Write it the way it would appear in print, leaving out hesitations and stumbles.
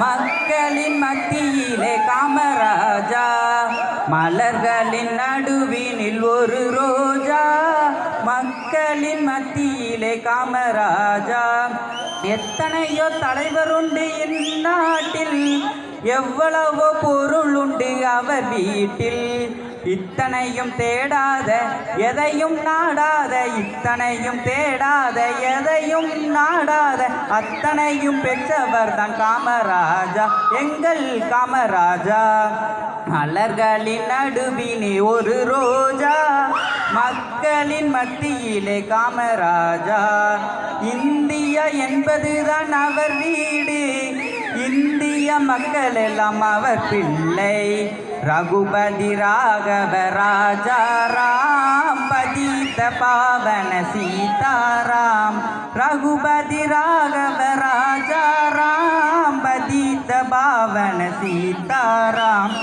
மக்களின் மத்தியிலே காமராஜா, மலர்களின் நடுவினில் ஒரு ரோஜா. மக்களின் மத்தியிலே காமராஜா. எத்தனையோ தலைவர் உண்டு இந்நாட்டில், எவ்வளவோ பொருள் உண்டு அவர் வீட்டில். இத்தனையும் தேடாத எதையும் நாடாத, இத்தனையும் தேடாத எதையும் நாடாத, அத்தனையும் பெற்றவர் தான் காமராஜா, எங்கள் காமராஜா. மலர்களின் நடுவினே ஒரு ரோஜா, மக்களின் மத்தியிலே காமராஜா. இந்தியா என்பதுதான் அவர் வீடு, இந்திய மக்கள் எல்லாம் அவர் பிள்ளை. ரகுபதி ராகவ ராஜாராம், பதித்த பாவன சீதாராம். ரகுபதி ராகவ ராஜாராம், பதித்த பாவன சீதாராம்.